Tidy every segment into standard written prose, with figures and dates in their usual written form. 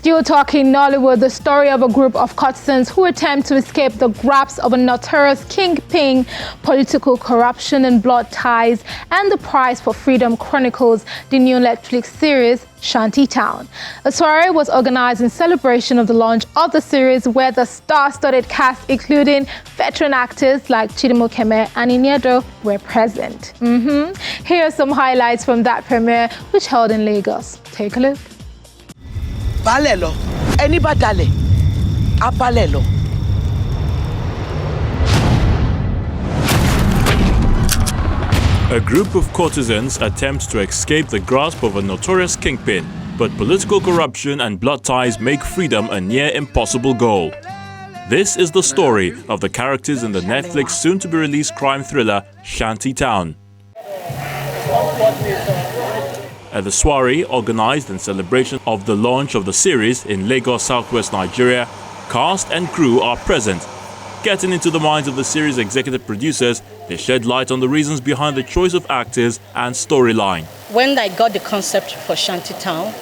Still talking Nollywood, the story of a group of courtesans who attempt to escape the grasp of a notorious kingpin, political corruption and blood ties, and the price for freedom chronicles the new Netflix series Shanty Town. A soiree was organized in celebration of the launch of the series, where the star-studded cast, including veteran actors like Chidimokeme and Iniedo, were present. Here are some highlights from that premiere, which held in Lagos. Take a look. Balelo, anybody dale, abalelo. A group of courtesans attempts to escape the grasp of a notorious kingpin, but political corruption and blood ties make freedom a near impossible goal. This is the story of the characters in the Netflix soon-to-be-released crime thriller Shanty Town. At the soiree organized in celebration of the launch of the series in Lagos, southwest Nigeria, cast and crew are present. Getting into the minds of the series' executive producers, they shed light on the reasons behind the choice of actors and storyline. When I got the concept for Shanty Town,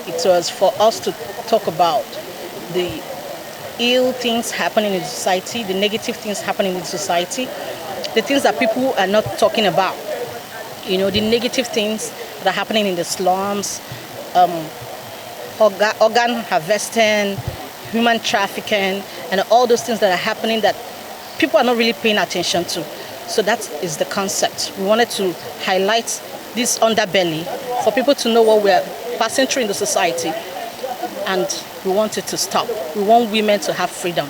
it was for us to talk about the ill things happening in society, the negative things happening in society, the things that people are not talking about. You know, the negative things that are happening in the slums, organ harvesting, human trafficking, and all those things that are happening that people are not really paying attention to. So that is the concept. We wanted to highlight this underbelly for people to know what we're passing through in the society, and we want it to stop. We want women to have freedom,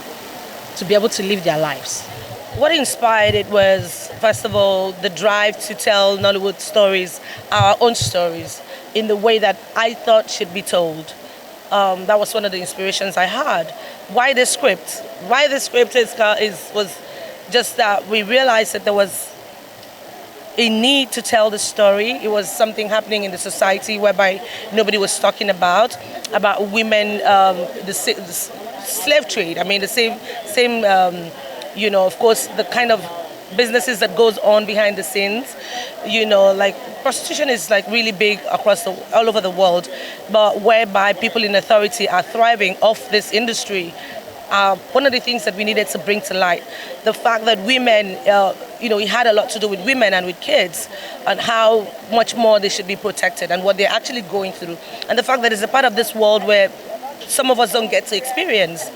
to be able to live their lives. What inspired it was, first of all, the drive to tell Nollywood stories, our own stories, in the way that I thought should be told. That was one of the inspirations I had. Why the script? Why the script was just that we realized that there was a need to tell the story. It was something happening in the society whereby nobody was talking about women, the slave trade. I mean, the same. You know, of course, the kind of businesses that goes on behind the scenes, you know, like prostitution is like really big all over the world, but whereby people in authority are thriving off this industry. One of the things that we needed to bring to light, the fact that women, you know, it had a lot to do with women and with kids, and how much more they should be protected and what they're actually going through. And the fact that it's a part of this world where some of us don't get to experience,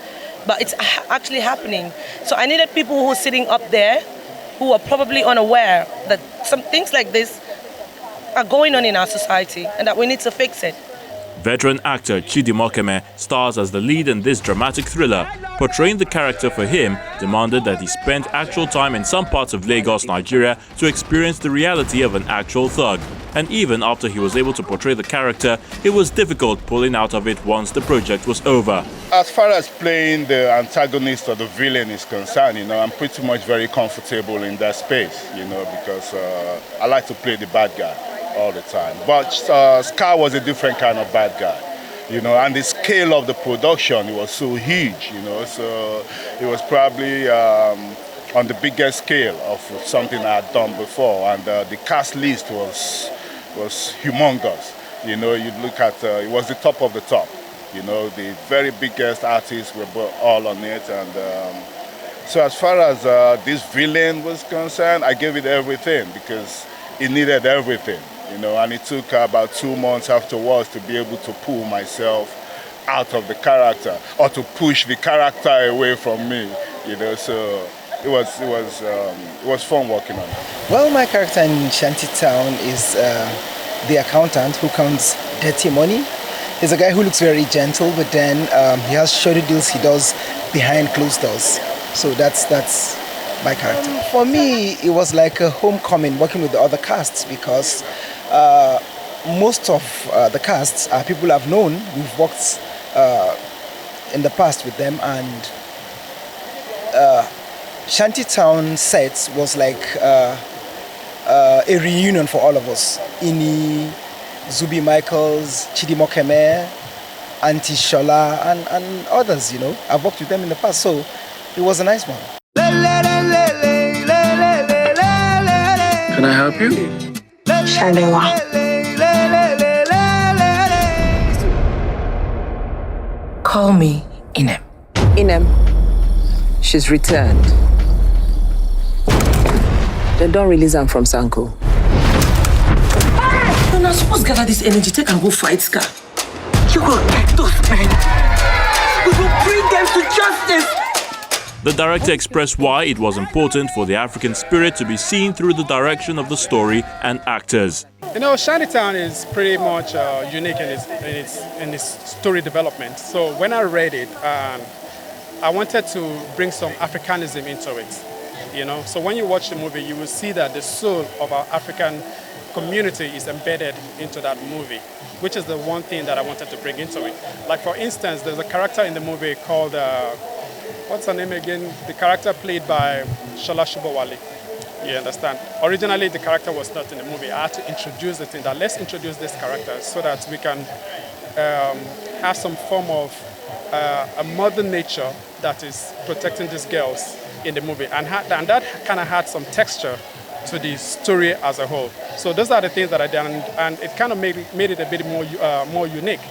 but it's actually happening. So I needed people who are sitting up there who are probably unaware that some things like this are going on in our society and that we need to fix it. Veteran actor Chidimokeme stars as the lead in this dramatic thriller. Portraying the character for him demanded that he spend actual time in some parts of Lagos, Nigeria, to experience the reality of an actual thug. And even after he was able to portray the character, it was difficult pulling out of it once the project was over. As far as playing the antagonist or the villain is concerned, you know, I'm pretty much very comfortable in that space, you know, because I like to play the bad guy all the time. But Scar was a different kind of bad guy, you know, and the scale of the production, it was so huge, you know, so it was probably on the biggest scale of something I had done before, and the cast list was humongous. You know, you look at, it was the top of the top, you know, the very biggest artists were all on it, and so as far as this villain was concerned, I gave it everything because it needed everything. You know, and it took about 2 months afterwards to be able to pull myself out of the character, or to push the character away from me. You know, so it was fun working on it. Well, my character in Shanty Town is the accountant who counts dirty money. He's a guy who looks very gentle, but then he has shoddy deals he does behind closed doors. So that's my character. For me, it was like a homecoming working with the other casts, because most of the casts are people I've known. We've worked in the past with them, and Shanty Town sets was like a reunion for all of us. Ini, Zubi Michaels, Chidimokeme, Auntie Shola, and others, you know. I've worked with them in the past, so it was a nice one. Can I help you? Shalewa. Call me Inem. Inem, she's returned. They don't release her from Sanko. You're not supposed to gather this energy. Take and go fight Scar. You will get those men. We will bring them to justice. The director expressed why it was important for the African spirit to be seen through the direction of the story and actors. You know, Shantytown is pretty much unique in its story development. So when I read it, I wanted to bring some Africanism into it. You know, so when you watch the movie, you will see that the soul of our African community is embedded into that movie, which is the one thing that I wanted to bring into it. Like, for instance, there's a character in the movie called, what's her name again? The character played by Shola Shubowale. You understand? Originally, the character was not in the movie. I had to introduce it in that. Let's introduce this character so that we can have some form of a mother nature that is protecting these girls in the movie. And that kind of had some texture to the story as a whole. So those are the things that I did, and it kind of made it a bit more unique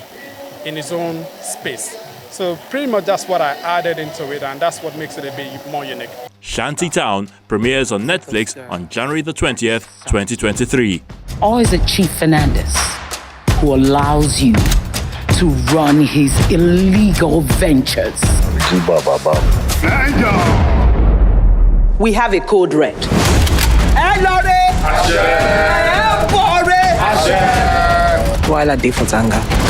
in its own space. So pretty much that's what I added into it, and that's what makes it a bit more unique. Shantytown premieres on Netflix on January the 20th, 2023. Or is it Chief Fernandez who allows you to run his illegal ventures? We have a code red. While I day for Tanga.